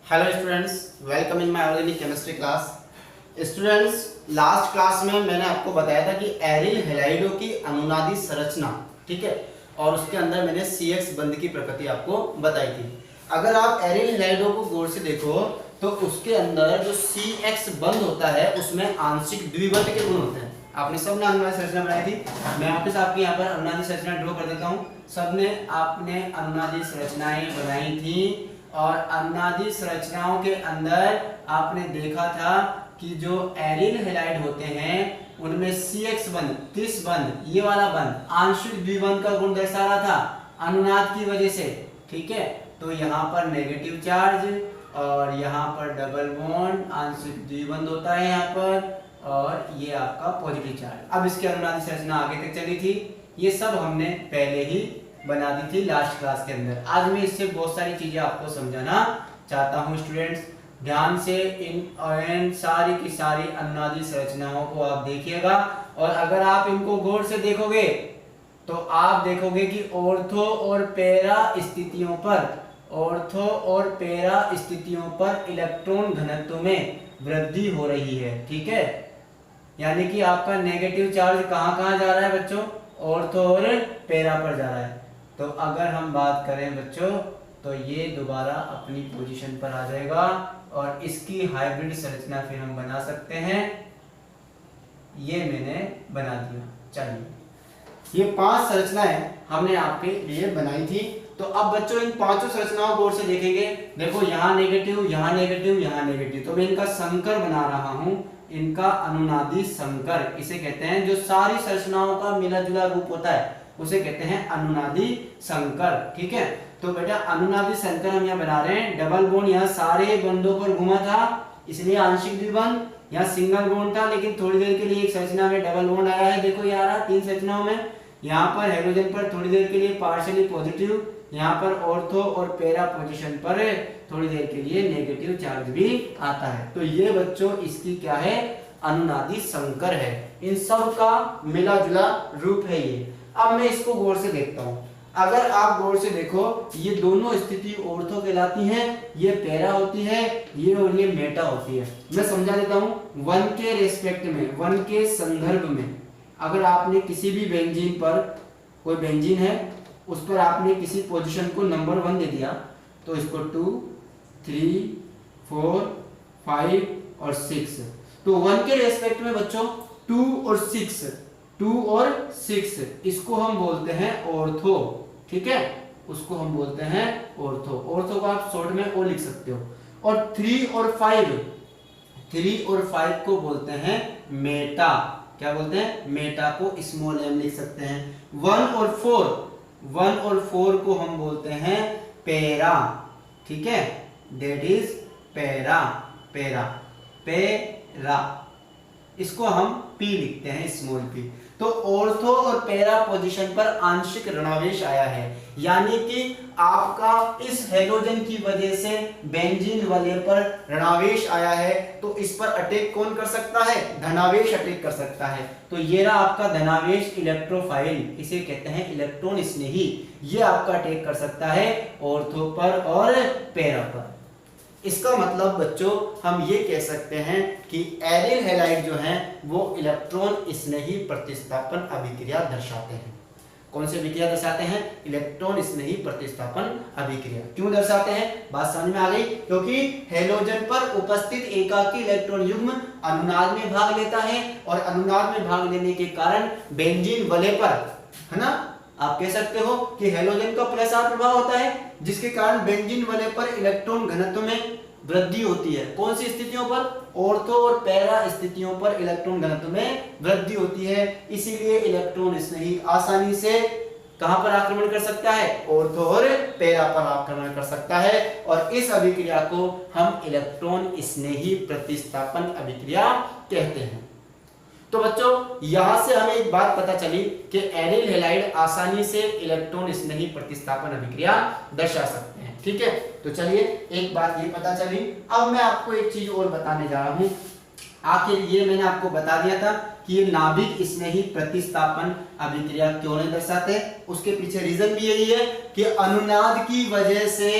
Hello students, welcome in my organic chemistry class. Students, last class में मैंने आपको बताया था कि एरिल हैलाइडों की अनुनादी संरचना, ठीक है, और उसके अंदर मैंने CX बंध की प्रकृति आपको बताई थी। अगर आप एरिल हैलाइडों को गौर से देखो तो उसके अंदर जो CX बंध होता है उसमें आंशिक द्विबंध के गुण होते हैं। आपने सबने अनुनादी संरचना बनाई थी, मैं वापस आपके यहाँ पर अनुनादी संरचना ड्रॉ कर देता हूँ। सबने आपने अनुनादी संरचनाएं बनाई थी और अनुनादी संरचनाओं के अंदर आपने देखा था कि जो एरिल हैलाइड होते हैं उनमें CX बंध, किस बंध, ये वाला बंध आंशिक द्विबंध का गुण दर्शा रहा था अनुनाद की वजह से, ठीक है। तो यहाँ पर नेगेटिव चार्ज और यहाँ पर डबल बॉन्ड आंशिक द्विबंध होता है यहाँ पर, और ये आपका पॉजिटिव चार्ज। अब इसकी अनुनादी संरचना आगे तक चली थी, ये सब हमने पहले ही बना दी थी लास्ट क्लास के अंदर। आज मैं इससे बहुत सारी चीजें आपको समझाना चाहता हूं। स्टूडेंट्स, ध्यान से इन सारी की सारी अनुनादी संरचनाओं को आप देखिएगा, और अगर आप इनको गौर से देखोगे तो आप देखोगे कि ऑर्थो और पैरा स्थितियों पर इलेक्ट्रॉन घनत्व में वृद्धि हो रही है, ठीक है। यानी कि आपका नेगेटिव चार्ज कहां जा रहा है बच्चों, ऑर्थो और पैरा पर जा रहा है। तो अगर हम बात करें बच्चों तो ये दोबारा अपनी पोजीशन पर आ जाएगा और इसकी हाइब्रिड संरचना फिर हम बना सकते हैं। ये मैंने बना दिया। चलिए, ये 5 संरचनाएं हमने आपके लिए बनाई थी। तो अब बच्चों इन 5 संरचनाओं को और से देखेंगे। देखो यहाँ नेगेटिव, यहाँ नेगेटिव, यहाँ नेगेटिव, तो मैं इनका संकर बना रहा हूं, इनका अनुनादी संकर इसे कहते हैं। जो सारी संरचनाओं का मिला जुला रूप होता है उसे कहते हैं अनुनादी संकर, ठीक है। तो बेटा अनुनादी संकर हम यहाँ बना रहे हैं। डबल बॉन्ड यहाँ सारे बंधों पर घुमा था इसलिए आंशिक द्विबंध, यहाँ सिंगल बॉन्ड था लेकिन थोड़ी देर के लिए एक संरचना में डबल बॉन्ड आया है। देखो ये आ रहा 3 संरचनाओं में। यहाँ पर हाइड्रोजन पर थोड़ी देर के लिए पार्शियली पॉजिटिव, यहाँ पर ऑर्थो और पैरा पोजीशन पर थोड़ी देर के लिए नेगेटिव चार्ज भी आता है। तो ये बच्चों इसकी क्या है, अनुनादी संकर है। इन सब का मिला जुला रूप है ये। अब मैं इसको गौर से देखता हूं। अगर आप गौर से देखो, ये दोनों स्थिति ऑर्थो कहलाती हैं, ये पैरा होती है, ये और ये मेटा होती है। मैं समझा देता हूं। 1 के रेस्पेक्ट में, 1 के संदर्भ में, अगर आपने किसी भी बेंजीन पर, कोई बेंजीन है उस पर आपने किसी पोजीशन को नंबर 1 दे दिया तो इसको 2, 3, 4, 5 और 6। तो 1 के रेस्पेक्ट में बच्चों 2 और 6 इसको हम बोलते हैं ऑर्थो, ठीक है। उसको हम बोलते हैं ऑर्थो। ऑर्थो को आप शॉर्ट में ओ लिख सकते हो। और 3 और 5 को बोलते हैं मेटा। क्या बोलते हैं, मेटा को स्मॉल m लिख सकते हैं। 1 और 4 को हम बोलते हैं पैरा, ठीक है, दैट इज पैरा। इसको हम P लिखते हैं, स्मॉल p। तो ऑर्थो और पैरा पोजीशन पर आंशिक ऋणावेश आया है, यानी कि आपका इस हैलोजन की वजह से बेंजीन वाले पर ऋणावेश आया है। तो इस पर अटैक कौन कर सकता है, धनावेश अटैक कर सकता है। तो ये रहा आपका धनावेश इलेक्ट्रोफाइल, इसे कहते हैं इलेक्ट्रॉन स्नेही। ये आपका अटैक कर सकता है ऑर्थो पर और पैरा पर। इसका मतलब बच्चों हम ये कह सकते हैं कि एरिल हैलाइड जो हैं वो इलेक्ट्रॉन स्नेही प्रतिस्थापन अभिक्रिया दर्शाते हैं। कौन सी अभिक्रिया दर्शाते हैं, इलेक्ट्रॉन स्नेही प्रतिस्थापन अभिक्रिया। क्यों दर्शाते हैं, बात समझ में आ गई। क्योंकि हैलोजन पर उपस्थित एकाकी इलेक्ट्रॉन युग्म अनुनाद में भाग लेता है, और अनुनाद में भाग लेने के कारण बेंजीन वलय पर, है ना, आप कह सकते हो कि हैलोजन का प्लस R प्रभाव होता है, जिसके कारण बेंजीन वलय पर इलेक्ट्रॉन घनत्व में वृद्धि होती है। कौन सी स्थितियों पर, ऑर्थो और पैरा स्थितियों पर इलेक्ट्रॉन घनत्व में वृद्धि होती है। इसीलिए इलेक्ट्रॉन स्नेही आसानी से कहां पर आक्रमण कर सकता है, ऑर्थो और पैरा पर आक्रमण कर सकता है। और इस अभिक्रिया को हम इलेक्ट्रॉन स्नेही प्रतिस्थापन अभिक्रिया कहते हैं। तो बच्चों यहां से हमें एक बात पता चली कि एरिल हैलाइड आसानी से इलेक्ट्रॉन स्नेही प्रतिस्थापन अभिक्रिया दर्शा सकते हैं, ठीक है। तो चलिए एक बात ये पता चली। अब मैं आपको एक चीज और बताने जा रहा हूं। आखिर ये मैंने आपको बता दिया था कि ये नाभिक स्नेही प्रतिस्थापन अभिक्रिया क्यों नहीं दर्शाते। उसके पीछे रीजन भी यही है कि अनुनाद की वजह से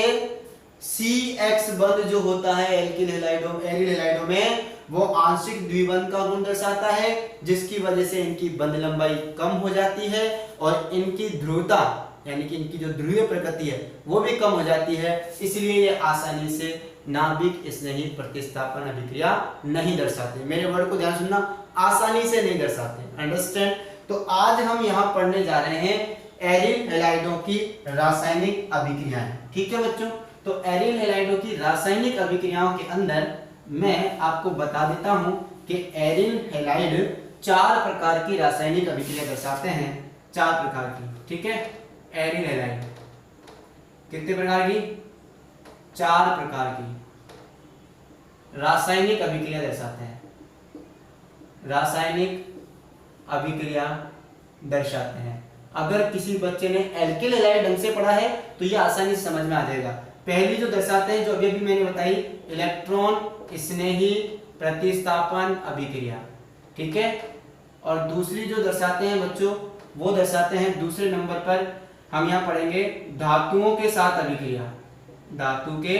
CX बंध जो होता है एल्किल हैलाइडों में वो आंशिक द्विबंध का गुण दर्शाता है, जिसकी वजह से इनकी बंध लंबाई कम हो जाती है और इनकी ध्रुवता यानी कि इनकी जो ध्रुवीय प्रकृति है वो भी कम हो जाती है। इसलिए ये आसानी से नाभिक स्नेही प्रतिस्थापन अभिक्रिया नहीं दर्शाते। मेरे वर्ड को ध्यान सुनना, आसानी से नहीं दर्शाते, अंडरस्टैंड। तो आज हम यहाँ पढ़ने जा रहे हैं एरिल हैलाइडों की रासायनिक अभिक्रियाएं, ठीक है बच्चों। तो एरिल हैलाइडों की रासायनिक अभिक्रियाओं के अंदर मैं आपको बता देता हूं कि एरिल हैलाइड 4 प्रकार की रासायनिक अभिक्रिया दर्शाते हैं, 4 प्रकार की, ठीक है। एरिल हैलाइड कितने प्रकार की? 4 प्रकार की रासायनिक अभिक्रिया दर्शाते हैं, रासायनिक अभिक्रिया दर्शाते हैं। अगर किसी बच्चे ने एल्किल हैलाइड ढंग से पढ़ा है तो ये आसानी से समझ में आ जाएगा। पहली जो दर्शाते हैं, जो अभी भी मैंने बताई, इलेक्ट्रॉन स्नेही प्रतिस्थापन अभिक्रिया, ठीक है। और दूसरी जो दर्शाते हैं बच्चों, वो दर्शाते हैं दूसरे नंबर पर हम यहाँ पढ़ेंगे धातुओं के साथ अभिक्रिया, धातु के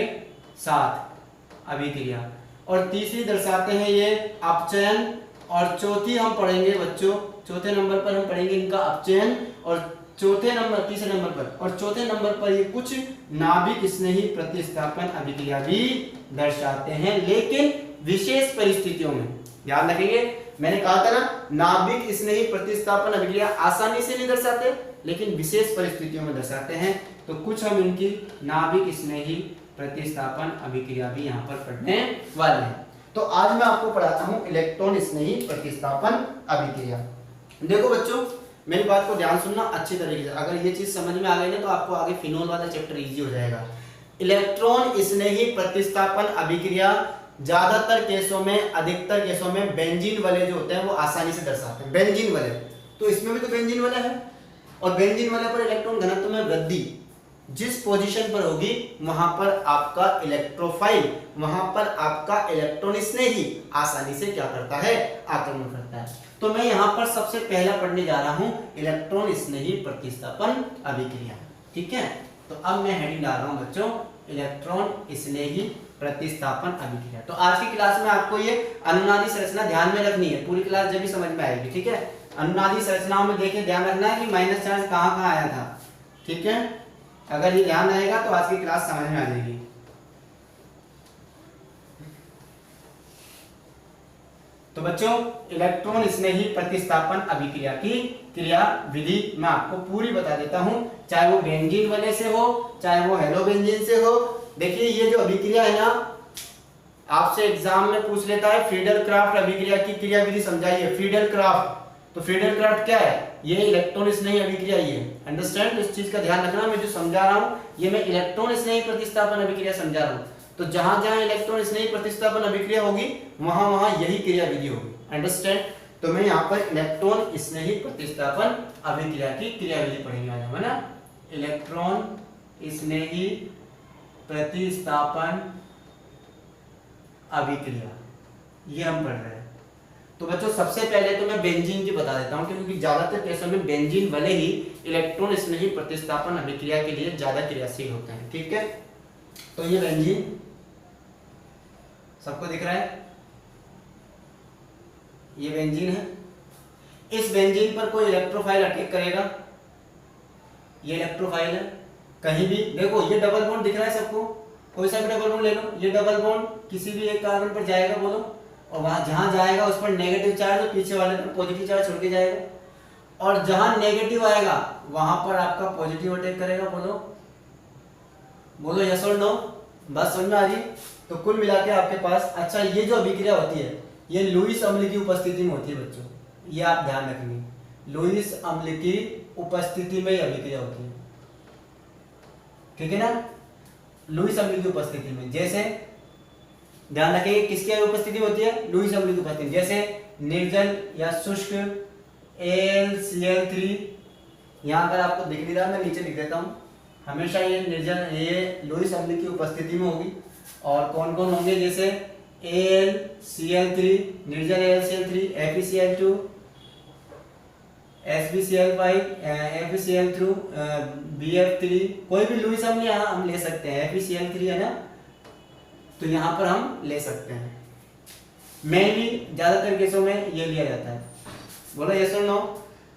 साथ अभिक्रिया। और तीसरी दर्शाते हैं ये अपचयन। और चौथी हम पढ़ेंगे बच्चों, चौथे नंबर पर हम पढ़ेंगे इनका अपचयन। और तीसरे नंबर पर और चौथे नंबर पर ये कुछ नाभिक स्नेही प्रतिस्थापन अभिक्रिया भी दर्शाते हैं, लेकिन विशेष परिस्थितियों में। ध्यान रखेंगे, मैंने कहा था ना, नाभिक स्नेही प्रतिस्थापन अभिक्रिया आसानी से नहीं दर्शाते, लेकिन विशेष परिस्थितियों में दर्शाते हैं। तो कुछ हम इनकी नाभिक स्नेही प्रतिस्थापन अभिक्रिया भी यहाँ पर पढ़ने वाले हैं। तो आज मैं आपको पढ़ाता हूँ इलेक्ट्रॉन स्नेही प्रतिस्थापन अभिक्रिया। देखो बच्चों, मेरी बात को ध्यान सुनना अच्छी तरीके से। अगर ये चीज समझ में आ गई ना तो आपको आगे फिनोल वाला चैप्टर इजी हो जाएगा। इलेक्ट्रॉन स्नेही प्रतिस्थापन अभिक्रिया ज्यादातर केसों में, अधिकतर केसों में बेंजीन वाले जो होते हैं वो आसानी से दर्शाते हैं। बेंजीन वाले, तो इसमें भी तो बेंजीन वाला है। और बेंजीन वाले पर इलेक्ट्रॉन घनत्व में वृद्धि जिस पोजीशन पर होगी वहां पर आपका इलेक्ट्रोफाइल, वहां पर आपका इलेक्ट्रॉन स्नेही आसानी से क्या करता है? आक्रमण करता है। तो मैं यहां पर सबसे पहला पढ़ने जा रहा हूं इलेक्ट्रॉन स्नेही प्रतिस्थापन अभिक्रिया, ठीक है। तो अब मैं हेडिंग डाल रहा हूं बच्चों, इलेक्ट्रॉन स्नेही प्रतिस्थापन अभिक्रिया। तो आज की क्लास में आपको ये अनुनादी संरचना ध्यान में रखनी है, पूरी क्लास जब भी समझ में आएगी, ठीक है। अनुनादी संरचनाओं में देखिए ध्यान रखना है कि माइनस चार्ज कहां आया था, ठीक है। अगर ये ध्यान रहेगा तो आज की क्लास समझ में आ जाएगी। तो बच्चों, इलेक्ट्रॉन स्नेही प्रतिस्थापन अभिक्रिया की क्रिया विधि मैं आपको पूरी बता देता हूं, चाहे वो बेंजीन वाले से हो, चाहे वो हेलोबेंजीन से हो। देखिए ये जो अभिक्रिया है ना, आपसे एग्जाम में पूछ लेता है फ्रीडल क्राफ्ट अभिक्रिया की क्रिया विधि समझाइए। फ्रीडल क्राफ्ट, तो फ्रीडल क्राफ्ट क्या है? ये इलेक्ट्रॉन स्नेही अभिक्रिया ही है, अंडरस्टैंड। इस चीज का ध्यान रखना, मैं जो समझा रहा हूं ये मैं इलेक्ट्रॉन स्नेही प्रतिस्थापन अभिक्रिया समझा रहा हूं। तो जहां जहां इलेक्ट्रॉन स्नेही प्रतिस्थापन अभिक्रिया होगी वहां वहां यही क्रिया विधि होगी, अंडरस्टैंड। तो मैं यहाँ पर इलेक्ट्रॉन स्नेही प्रतिस्थापन अभिक्रिया की क्रिया विधि पढ़ेंगे आज हम, है ना। इलेक्ट्रॉन स्नेही प्रतिस्थापन अभिक्रिया ये हम पढ़ रहे हैं। तो बच्चों सबसे पहले तो मैं बेंजीन की बता देता हूं, क्योंकि ज्यादातर केसों में बेंजीन वाले ही इलेक्ट्रॉन स्नेही प्रतिस्थापन अभिक्रिया के लिए ज्यादा क्रियाशील होते हैं, ठीक है। तो ये बेंजीन सबको दिख रहा है, ये बेंजीन है। इस बेंजीन पर कोई इलेक्ट्रोफाइल अटैक करेगा, ये इलेक्ट्रोफाइल है। कहीं भी देखो ये डबल बॉन्ड दिख रहा है सबको, कोई सा भी डबल बॉन्ड ले लो, ये डबल बॉन्ड किसी भी एक कार्बन पर जाएगा बोलो, और वहां जहां जाएगा उस पर नेगेटिव चार्ज और पीछे वाले पर पॉजिटिव चार्ज छोड़ के जाएगा। और जहां नेगेटिव आएगा वहां पर आपका पॉजिटिव अटैक करेगा, बोलो यस और नो, बस समझ में आ रही। तो कुल मिला के आपके पास, अच्छा ये जो अभिक्रिया होती है ये लुईस अम्ल की उपस्थिति में होती है बच्चों, ये आप ध्यान रखेंगे। लुईस अम्ल की उपस्थिति में ये अभिक्रिया होती है, ठीक है ना। लुईस अम्ल की उपस्थिति में, जैसे ध्यान रखिए किसकी उपस्थिति में होती है? लुईस अम्ल की उपस्थिति। जैसे निर्जल या शुष्क AlCl3, यहाँ पर आपको दिख नहीं रहा, मैं नीचे लिख देता हूँ। हमेशा ये निर्जल, ये लुईस अम्ल की उपस्थिति में होगी। और कौन कौन होंगे? जैसे AlCl3, निर्जल AlCl3, FeCl2, SbCl5 FeCl through BF3, कोई भी लुईस हम यहाँ हम ले सकते हैं, FeCl3 है ना, तो यहाँ पर हम ले सकते हैं। मेनली ज्यादातर केसों में ये लिया जाता है। बोलो यस और नो।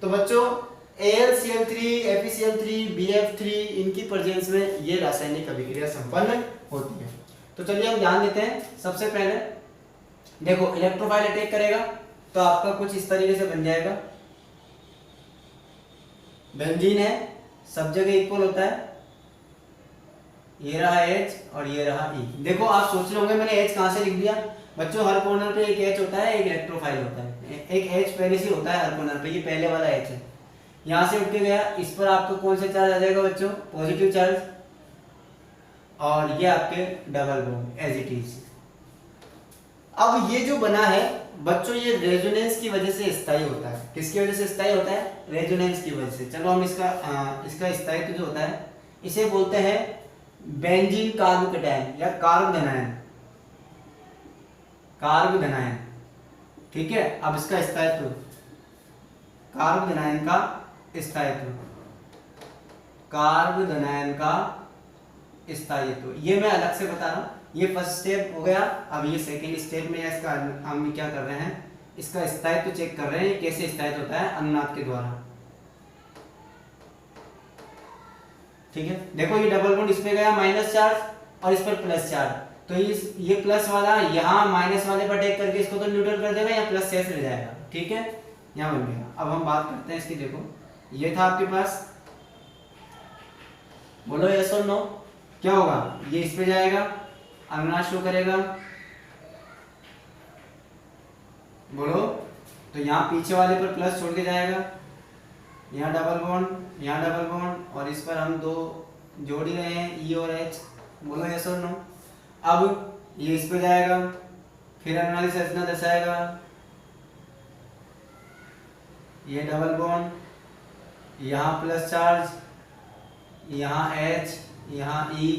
तो बच्चों AlCl3 FeCl3 BF3 इनकी प्रेजेंस में ये रासायनिक अभिक्रिया संपन्न होती है। तो चलिए हम ध्यान देते हैं। सबसे पहले देखो इलेक्ट्रोफाइल अटैक करेगा तो आपका कुछ इस तरीके से बन जाएगा। बेंजीन है, सब जगह इक्वल होता है, ये रहा H और ये रहा E। देखो आप सोच रहे होंगे मैंने H कहाँ से लिख दिया। बच्चों हर कॉर्नर पे एक H होता है, एक इलेक्ट्रोफाइल होता है, एक H पहले से होता है हर कॉर्नर पे, ये पहले वाला H है। यहाँ से उठ के गया, इस पर आपको कौन सा चार्ज आ जाएगा बच्चों, पॉजिटिव चार्ज, और ये आपके double bond as it is. अब ये जो बना है बच्चों ये रेजोनेंस की वजह से स्थायी होता है। किसकी वजह से स्थायी होता है, रेजोनेंस की वजह से। चलो हम इसका स्थायित्व जो होता है इसे बोलते हैं बेंजीन कार्ब कैटायन या कार्ब धनायन, कार्ब धनायन, ठीक है। अब इसका स्थायित्व, कार्ब धनायन का स्थायित्व, कार्ब धनायन का स्थायित्व, ये मैं अलग से बता रहा हूं। ये फर्स्ट स्टेप हो गया। अब ये सेकेंड स्टेप में इसका हम क्या कर रहे हैं, इसका स्थायित्व चेक कर रहे हैं, कैसे स्थायित्व होता है अनुनाद के द्वारा, ठीक है। देखो ये डबल बॉन्ड इस पे गया माइनस चार्ज और इस पर प्लस चार्ज, तो ये प्लस वाला यहाँ माइनस वाले पर टेक करके इसको तो न्यूट्रल कर देगा, या प्लस शेष रह जाएगा, ठीक है, यहाँ बन गया। अब हम बात करते हैं इसकी। देखो ये था आपके पास, बोलो यस और नो। क्या होगा, ये इस पे जाएगा, अनुनाद शो करेगा, बोलो। तो यहाँ पीछे वाले पर प्लस छोड़ के जाएगा, यहाँ डबल बॉन्ड, यहाँ डबल बॉन्ड, और इस पर हम दो जोड़ ही रहे हैं, E और H, बोलो यस और नो। अब ये इस पे जाएगा, फिर अनुनादी संरचना दर्शाएगा, ये डबल बॉन्ड, यहाँ प्लस चार्ज, यहाँ H, यहाँ E,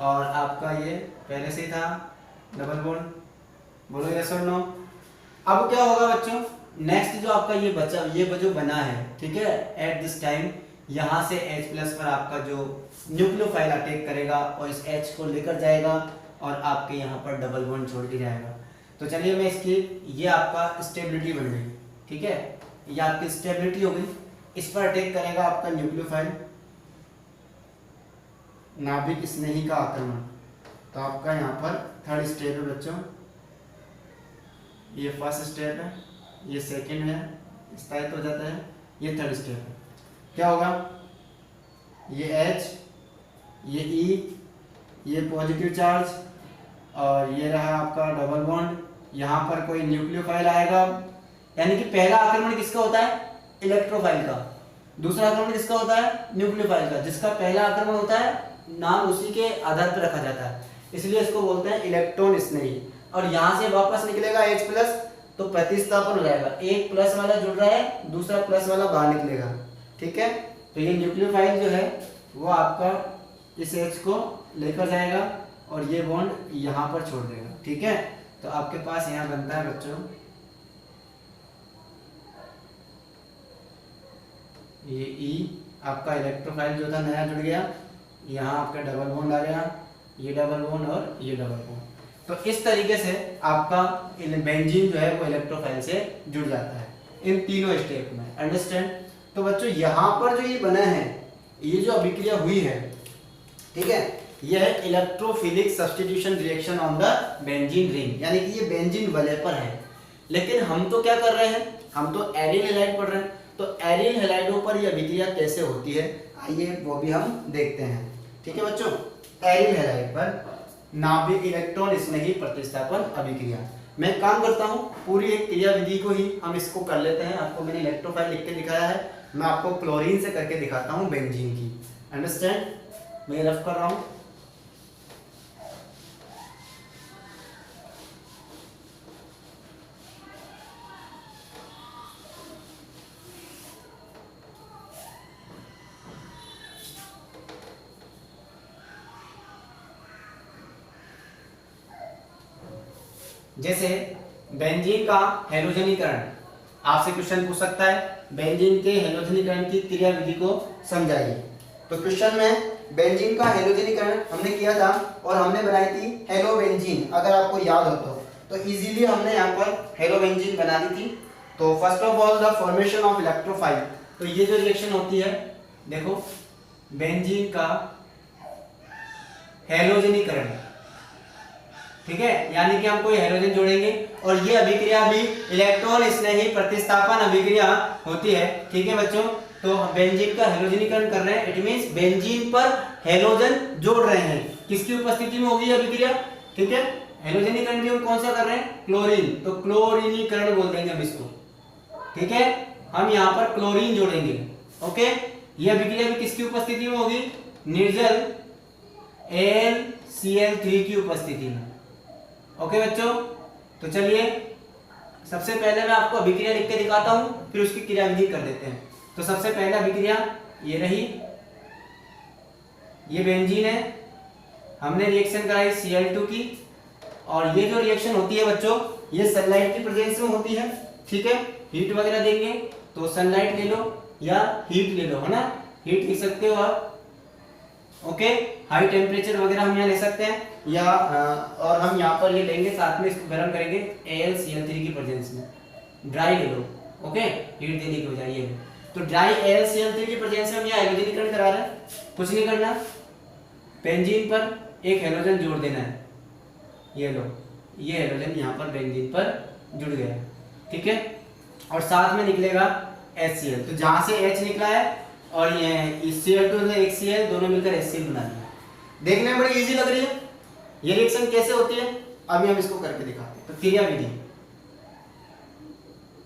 और आपका ये पहले से ही था डबल बॉन्ड, बोलो यस और नो। अब क्या होगा बच्चों, नेक्स्ट जो आपका ये बचा, ये जो बना है, ठीक है, एट दिस टाइम यहाँ से H प्लस पर आपका जो न्यूक्लियोफाइल अटैक करेगा और इस H को लेकर जाएगा और आपके यहाँ पर डबल बॉन्ड छोड़ के जाएगा। तो चलिए मैं इसकी, ये आपका स्टेबिलिटी बन गई, ठीक है, ये आपकी स्टेबिलिटी हो गई। इस पर अटैक करेगा आपका न्यूक्लियोफाइल, नाभिक स्नेही का आक्रमण। तो आपका यहाँ पर थर्ड स्टेप है बच्चों, ये फर्स्ट स्टेप है, ये सेकंड है, स्थायित्व हो जाता है, ये थर्ड स्टेप है। क्या होगा, ये H, ये E, ये पॉजिटिव चार्ज, और ये रहा आपका डबल बॉन्ड। यहाँ पर कोई न्यूक्लियोफाइल आएगा, यानी कि पहला आक्रमण किसका होता है, इलेक्ट्रोफाइल का, दूसरा आक्रमण किसका होता है, न्यूक्लियोफाइल का। जिसका पहला आक्रमण होता है नाम उसी के आधार पर रखा जाता है, इसलिए इसको बोलते हैं इलेक्ट्रॉन स्नेही। और यहाँ से वापस निकलेगा H प्लस, तो प्रतिस्थापन हो जाएगा, एक प्लस वाला जुड़ रहा है, दूसरा प्लस वाला बाहर निकलेगा, ठीक है। तो ये न्यूक्लियोफाइल जो है वो आपका इस H को लेकर जाएगा और ये बॉन्ड यहाँ पर छोड़ देगा, ठीक है। तो आपके पास यहाँ बनता है बच्चों ये E, आपका इलेक्ट्रोफाइल जो था नया जुड़ गया, यहाँ आपका डबल बॉन्ड आ गया, ये डबल बॉन्ड और ये डबल बॉन्ड। तो इस तरीके से आपका बेंजीन जो है वो इलेक्ट्रोफाइल से जुड़ जाता है इन तीनों स्टेप में, अंडरस्टैंड। तो बच्चों यहाँ पर जो ये बना है, ये जो अभिक्रिया हुई है, ठीक है, ये है electrophilic substitution reaction on the benzene ring, यानी कि ये बेंजीन वलय पर है। लेकिन हम तो क्या कर रहे हैं, हम तो एरिल हैलाइड पढ़ रहे हैं। तो एरिल हैलाइडों पर ये अभिक्रिया कैसे होती है, आइए वो भी हम देखते हैं, ठीक है बच्चों। एरिल हैलाइड पर नाभिक इलेक्ट्रॉन स्नेही प्रतिस्थापन अभिक्रिया, मैं काम करता हूँ पूरी एक क्रिया विधि को ही हम इसको कर लेते हैं। आपको मैंने इलेक्ट्रोफाइल लिख के दिखाया है, मैं आपको क्लोरीन से करके दिखाता हूँ बेंजीन की, अंडरस्टैंड। मैं रफ कर रहा हूँ, जैसे बेंजीन का हैलोजनीकरण आपसे क्वेश्चन पूछ सकता है, बेंजीन के हेलोजनीकरण की क्रिया विधि को समझाइए। तो क्वेश्चन में बेंजीन का हेलोजनीकरण हमने किया था और हमने बनाई थी हेलोबेंजीन, अगर आपको याद हो तो इजीली हमने यहाँ पर हेलोबेंजीन बना दी थी। तो first of all the formation of electrophile. तो ये जो रिएक्शन होती है, देखो बेंजीन का हेलोजनीकरण, ठीक है, यानी कि हम कोई हेलोजन जोड़ेंगे और ये अभिक्रिया भी इलेक्ट्रॉन स्नेही प्रतिस्थापन अभिक्रिया होती है, ठीक है बच्चों। तो बेंजीन का हेलोजनीकरण कर रहे हैं, इट मींस बेंजीन पर हेलोजन जोड़ रहे हैं, किसकी उपस्थिति में होगी अभिक्रिया, ठीक है। हेलोजनीकरण भी हम कौन सा कर रहे हैं, क्लोरीन, तो क्लोरीनीकरण बोल देंगे हम इसको, ठीक है। हम यहाँ पर क्लोरीन जोड़ेंगे, ओके। ये अभिक्रिया भी किसकी उपस्थिति में होगी, निर्जल AlCl3 की उपस्थिति में, ओके बच्चों। तो चलिए सबसे पहले मैं आपको अभिक्रिया लिख के दिखाता हूं, फिर उसकी क्रियाविधि कर देते हैं। तो सबसे पहले अभिक्रिया ये रही, ये बेंजीन है, हमने रिएक्शन कराई Cl2 की, और ये जो रिएक्शन होती है बच्चों ये सनलाइट की प्रेजेंस में होती है, ठीक है। हीट वगैरह देंगे तो सनलाइट ले लो या हीट ले लो, है ना, हीट लिख सकते हो आप, ओके। हाई टेम्परेचर वगैरह हम यहाँ ले सकते हैं या और हम यहाँ पर ये लेंगे, साथ में इसको गर्म करेंगे AlCl3 की प्रेजेंस में। ड्राई ले लो, ओके, हीट देने की बजाय ये। तो ड्राई AlCl3 की प्रेजेंस में हम यहाँ हेलोजनीकरण करा रहे हैं, कुछ नहीं करना, बेंजीन पर एक हेलोजन जोड़ देना है, ये लो, ये हेलोजन यहाँ पर बेंजीन पर जुड़ गया, ठीक है। और साथ में निकलेगा HCl, तो जहां से H निकला है और ये Cl2 से एक Cl दोनों मिलकर HCl बना दिया। देखने में बड़ी इजी लग रही है। ये रिएक्शन कैसे होती है अभी हम इसको करके दिखाते हैं। तो क्रिया विधि,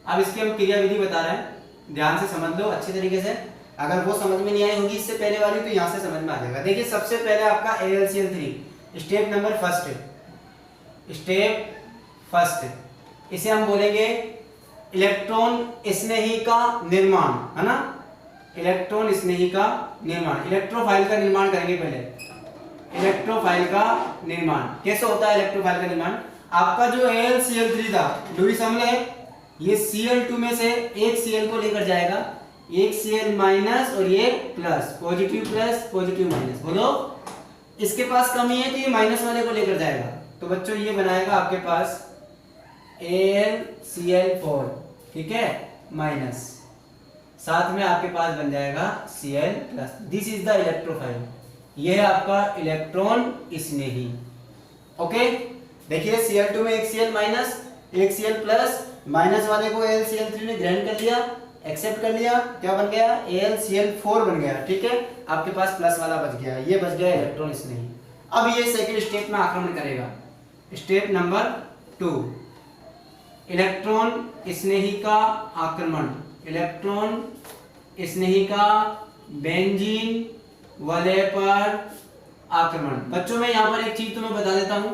अब इसकी हम क्रिया विधि बता रहे हैं, ध्यान से समझ लो अच्छी तरीके से। अगर वो समझ में नहीं आई होगी इससे पहले वाली तो यहाँ से समझ में आ जाएगा। देखिए सबसे पहले आपका AlCl3 step number first, step first, इसे हम बोलेंगे इलेक्ट्रॉन स्नेही का निर्माण, है ना, इलेक्ट्रॉन स्नेही का निर्माण, इलेक्ट्रोफाइल का निर्माण करेंगे पहले। इलेक्ट्रोफाइल का निर्माण कैसे होता है, इलेक्ट्रोफाइल का निर्माण, आपका जो AlCl3 था लुईस अम्ल है, ये Cl2 में से एक Cl को लेकर जाएगा, एक Cl माइनस और ये plus, positive plus positive minus, बोलो इसके पास कमी है तो ये माइनस वाले को लेकर जाएगा। तो बच्चों ये बनाएगा आपके पास AlCl4, ठीक है, माइनस, साथ में आपके पास बन जाएगा Cl+। This is the electrophile, ये है आपका इलेक्ट्रॉन स्नेही, ओके। देखिए Cl2 में एक Cl माइनस एक Cl+, माइनस वाले को AlCl3 ने ग्रहण कर लिया, एक्सेप्ट कर लिया, क्या बन गया, AlCl4 बन गया, ठीक है। आपके पास प्लस वाला बच गया, ये बच गया इलेक्ट्रॉन स्नेही। अब ये सेकंड स्टेप में आक्रमण करेगा, स्टेप नंबर 2, इलेक्ट्रॉन स्नेही का आक्रमण, इलेक्ट्रॉन स्नेही का बेंजीन वाले पर आक्रमण। बच्चों मैं यहाँ पर एक चीज तुम्हें बता देता हूं,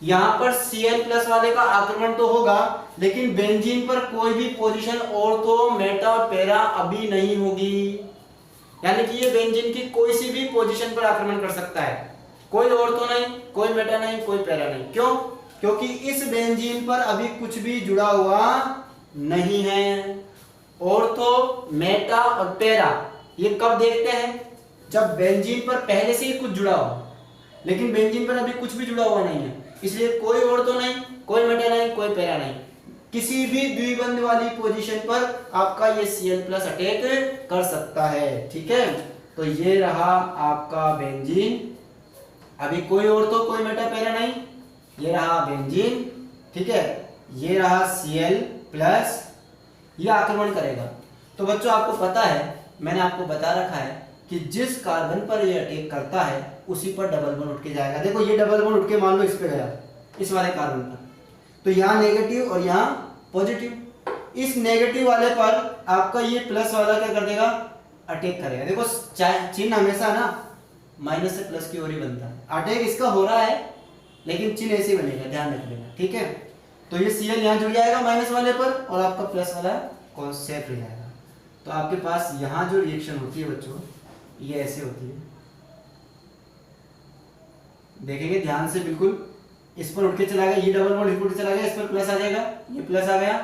यहाँ पर Cl+ वाले का आक्रमण तो होगा लेकिन बेंजीन पर कोई भी पोजीशन ऑर्थो, मेटा और पैरा अभी नहीं होगी, यानी कि ये बेंजीन की कोई सी भी पोजीशन पर आक्रमण कर सकता है, कोई ऑर्थो नहीं, कोई मेटा नहीं, कोई पैरा नहीं। क्यों, क्योंकि इस बेंजीन पर अभी कुछ भी जुड़ा हुआ नहीं है। ऑर्थो, मेटा और पैरा ये कब देखते हैं, जब बेंजीन पर पहले से ही कुछ जुड़ा हो, लेकिन बेंजीन पर अभी कुछ भी जुड़ा हुआ नहीं है, इसलिए कोई ऑर्थो नहीं, कोई मेटा नहीं, कोई पैरा नहीं, किसी भी द्विबंध वाली पोजीशन पर आपका ये Cl+ अटैक कर सकता है, ठीक है। तो ये रहा आपका बेंजीन, अभी कोई ऑर्थो, कोई मेटा, पैरा नहीं, ये रहा बेंजीन, ठीक है, ये रहा Cl+, ये आक्रमण करेगा। तो बच्चों आपको पता है, मैंने आपको बता रखा है कि जिस कार्बन पर ये अटैक करता है उसी पर डबल बॉन्ड उठ के जाएगा। देखो ये डबल बॉन्ड उठ के मान लो इस पे गया, इस वाले कार्बन पर, तो यहाँ नेगेटिव और यहाँ पॉजिटिव, इस नेगेटिव वाले पर आपका ये प्लस वाला क्या कर देगा, अटैक करेगा। देखो चिन्ह हमेशा ना माइनस से प्लस की ओर ही बनता है, अटैक इसका हो रहा है लेकिन चिन्ह ऐसे बनेगा, ध्यान रख लेना, ठीक है। तो ये Cl यहाँ जुड़ जाएगा माइनस वाले पर और आपका प्लस वाला कौन सेफ रह जाएगा। तो आपके पास यहाँ जो रिएक्शन होती है बच्चों ये ऐसे होती है, देखेंगे ध्यान से बिल्कुल, इस पर उठ के चला गया, ये डबल बॉन्ड उठ के चला गया, इस पर प्लस आ जाएगा, ये प्लस आ गया,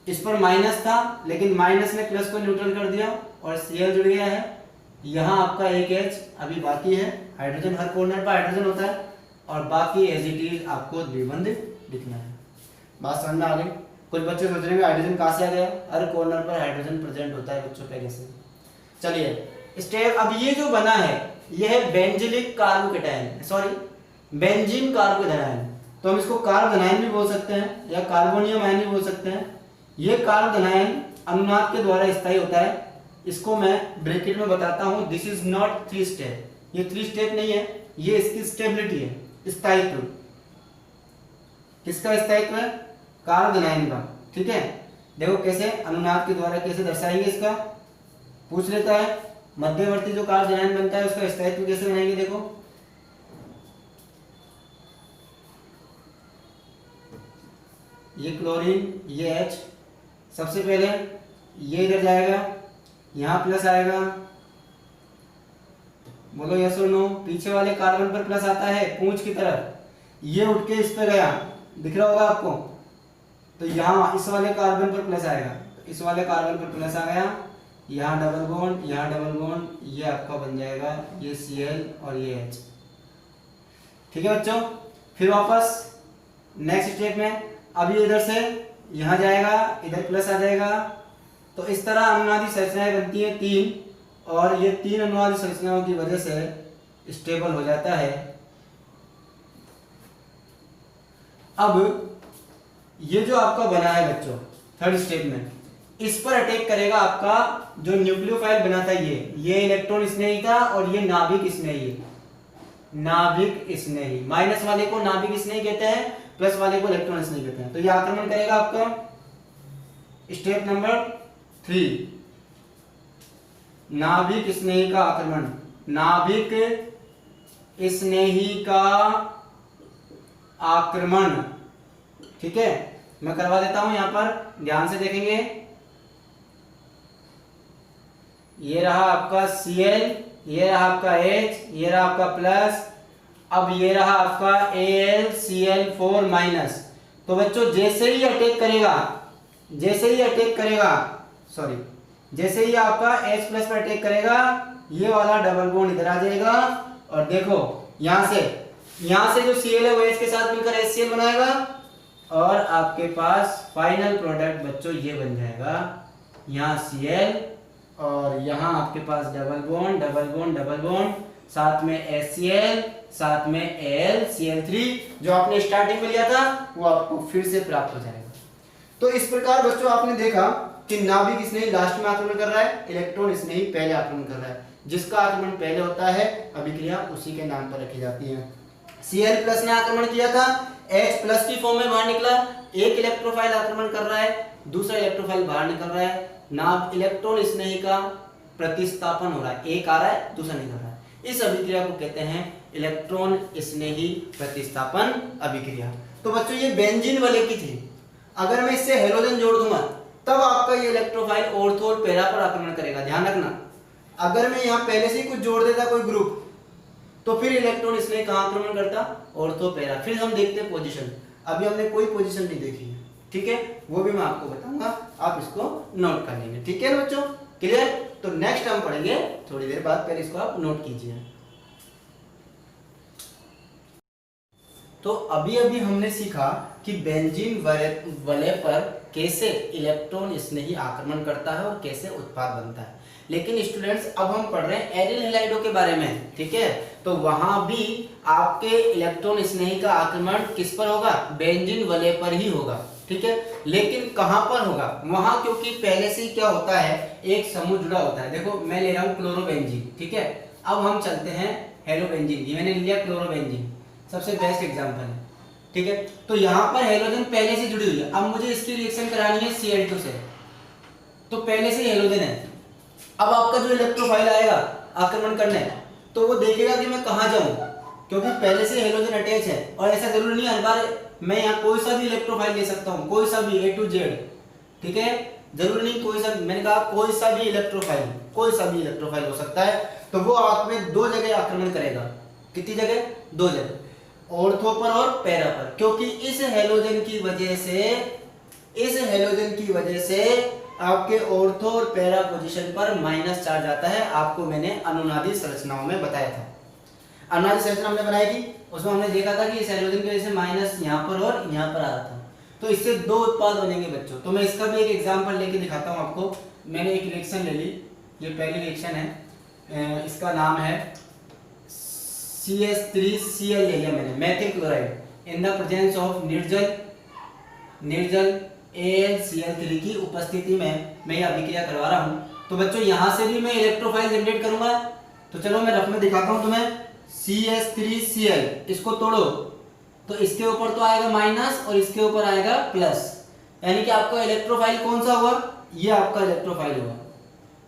इस पर माइनस था लेकिन माइनस ने प्लस को न्यूट्रल कर दिया और Cl जुड़ गया है। यहाँ आपका एक H अभी बाकी है, हाइड्रोजन हर कॉर्नर पर हाइड्रोजन होता है और बाकी एज इट इज आपको द्विबंध दिखना है। बात समझ में आ गई? कुछ बच्चे सोच रहे हैं हाइड्रोजन कहाँ से आ गया, हर कॉर्नर पर हाइड्रोजन प्रेजेंट होता है बच्चों पहले से। चलिए स्टेप, अब ये जो बना है ये है benzylic carbocation, sorry benzene carbocation. तो हम इसको कार्बोनाइन भी बोल सकते हैं या कार्बोनियम आयन भी बोल सकते हैं। ये कार्बोनाइन अनुनाद के द्वारा स्थायी होता है। इसको मैं ब्रैकेट में बताता हूं, दिस इज नॉट 3 स्टेप, ये 3 स्टेप नहीं है, ये इसकी स्टेबिलिटी है, स्थायित्व। किसका स्थायित्व है? कार्बोनाइन का। ठीक है, देखो कैसे अनुनाद के द्वारा कैसे दर्शाएंगे इसका, पूछ लेता है। मध्यवर्ती जो कार्बोनाइन बनता है उसका स्थायित्व कैसे बनाएंगे, देखो ये क्लोरीन, ये H, सबसे पहले ये इधर जाएगा, यहाँ प्लस आएगा, बोलो यस और नो। पीछे वाले कार्बन पर प्लस आता है पूंछ की तरफ, ये उठ के इस पे गया, दिख रहा होगा आपको। तो यहाँ इस वाले कार्बन पर प्लस आएगा, इस वाले कार्बन पर प्लस आ गया, यहाँ डबल बॉन्ड, यहाँ डबल बॉन्ड, ये आपका बन जाएगा ये Cl और ये H। ठीक है बच्चों, फिर वापस नेक्स्ट स्टेप में, अब ये इधर से यहाँ जाएगा, इधर प्लस आ जाएगा। तो इस तरह अनुनादी संरचनाएं बनती हैं 3, और ये 3 अनुनादी संरचनाओं की वजह से स्टेबल हो जाता है। अब ये जो आपका बना है बच्चों थर्ड स्टेप में, इस पर अटैक करेगा आपका जो न्यूक्लियोफाइल बना था, ये इलेक्ट्रॉन स्नेही था और ये नाभिक स्नेही, नाभिक स्नेही। माइनस वाले को नाभिक स्नेही कहते हैं, प्लस वाले को इलेक्ट्रॉन स्नेही कहते हैं। तो ये आक्रमण करेगा आपका स्टेप नंबर 3, नाभिक स्नेही का आक्रमण। नाभिक स्नेही का आक्रमण, ठीक है, मैं करवा देता हूं, यहां पर ध्यान से देखेंगे। ये रहा आपका Cl, ये रहा आपका H, ये रहा आपका प्लस, अब ये रहा आपका AlCl4 माइनस। तो बच्चों जैसे ही अटैक करेगा, जैसे ही अटैक करेगा, सॉरी जैसे ही आपका H प्लस पर अटैक करेगा, ये वाला डबल बॉन्ड इधर आ जाएगा और देखो यहां से जो Cl है वो H के साथ मिलकर HCl बनाएगा और आपके पास फाइनल प्रोडक्ट बच्चों ये बन जाएगा, यहाँ Cl और यहाँ आपके पास double bond double bond double bond, साथ में HCl, साथ में AlCl3 जो आपने स्टार्टिंग में लिया था वो आपको फिर से प्राप्त हो जाएगा। तो इस प्रकार बच्चों आपने देखा कि नाभिक स्नेही लास्ट में आक्रमण कर रहा है, इलेक्ट्रॉन स्नेही पहले आक्रमण कर रहा है। जिसका आक्रमण पहले होता है अभिक्रिया उसी के नाम पर रखी जाती है। Cl प्लस ने आक्रमण किया था, H प्लस की फॉर्म में बाहर निकला, एक इलेक्ट्रोफाइल आक्रमण कर रहा है, दूसरा इलेक्ट्रोफाइल बाहर निकल रहा है, नाभ इलेक्ट्रॉन स्नेही का प्रतिस्थापन हो रहा है, एक आ रहा है दूसरा निकल रहा है। इस अभिक्रिया को कहते हैं इलेक्ट्रॉन स्नेही प्रतिस्थापन अभिक्रिया। तो बच्चों ये बेंजीन वाले की थी, अगर मैं इससे हेलोजन जोड़ दूंगा तब आपका ये इलेक्ट्रोफाइल ऑर्थो और पैरा पर आक्रमण करेगा, ध्यान रखना। अगर मैं यहाँ पहले से ही कुछ जोड़ देता कोई ग्रुप तो फिर इलेक्ट्रॉन स्नेही कहाँ आक्रमण करता, ऑर्थो पैरा। फिर हम देखते हैं पोजीशन, अभी हमने कोई पोजीशन नहीं देखी है, ठीक है, वो भी मैं आपको बताऊंगा, आप इसको नोट कर लेंगे, ठीक है ना बच्चों, क्लियर। तो नेक्स्ट हम पढ़ेंगे थोड़ी देर बाद, पहले इसको आप नोट कीजिए। तो अभी अभी हमने सीखा कि बेंजीन वलय पर कैसे इलेक्ट्रॉन स्नेही आक्रमण करता है और कैसे उत्पाद बनता है। लेकिन स्टूडेंट्स अब हम पढ़ रहे हैं एरिल हैलाइडों के बारे में, ठीक है। तो वहां भी आपके इलेक्ट्रॉन स्नेही का आक्रमण किस पर होगा, बेंजीन वलय पर ही होगा, ठीक है। लेकिन कहां पर होगा वहां, क्योंकि पहले से ही क्या होता है एक समूह जुड़ा होता है। देखो मैं ले रहा हूं क्लोरोबेंजीन, ठीक है। अब हम चलते हैं हेलोबेंजीन, ये मैंने लिया क्लोरोबेंजीन, सबसे बेस्ट एग्जांपल है, ठीक है। तो यहाँ पर हेलोजन पहले से जुड़ी हुई है, अब मुझे इसकी रिएक्शन करानी है Cl2 से, तो पहले से ही हेलोजन है। अब आपका जो इलेक्ट्रोफाइल आएगा आक्रमण करने, तो वो देखेगा कि मैं कहाँ जाऊं, क्योंकि पहले से हेलोजन अटैच है। और ऐसा जरूरी नहीं हर बार मैं यहाँ कोई सा भी इलेक्ट्रोफाइल ले सकता हूँ, कोई सा भी A to Z, ठीक है, जरूरी नहीं कोई सा, मैंने कहा कोई सा भी इलेक्ट्रोफाइल, कोई सा भी इलेक्ट्रोफाइल हो सकता है। तो वो आप में 2 जगह आक्रमण करेगा, कितनी जगह, 2 जगह, ऑर्थो पर और पैरा पर, क्योंकि इस हेलोजन की वजह से इस हेलोजन की वजह से आपके ऑर्थो और पैरा पोजीशन पर माइनस चार्ज आता है। आपको मैंने अनुनादी संरचनाओं में बताया था। अनुनादी संरचना हमने बनाई थी, उसमें हमने देखा था कि इस हेलोजन की वजह से माइनस यहाँ पर और यहाँ पर आ रहा था, तो इससे दो उत्पाद बनेंगे बच्चों। तो मैं इसका भी एक एग्जांपल लेके दिखाता हूँ आपको। मैंने एक रिएक्शन ले ली, ये पहली रिएक्शन है, इसका नाम है CH3Cl ले लिया मैंने, methyl chloride in the presence of निर्जल AlCl3 की उपस्थिति में मैं ये अभिक्रिया करवा रहा हूँ। तो बच्चों यहाँ से भी मैं इलेक्ट्रोफाइल जनरेट करूंगा। तो चलो मैं रफ में दिखाता हूँ तुम्हें। CH3Cl इसको तोड़ो तो इसके ऊपर तो आएगा माइनस और इसके ऊपर आएगा प्लस, यानी कि आपका इलेक्ट्रोफाइल कौन सा हुआ, ये आपका इलेक्ट्रोफाइल हुआ।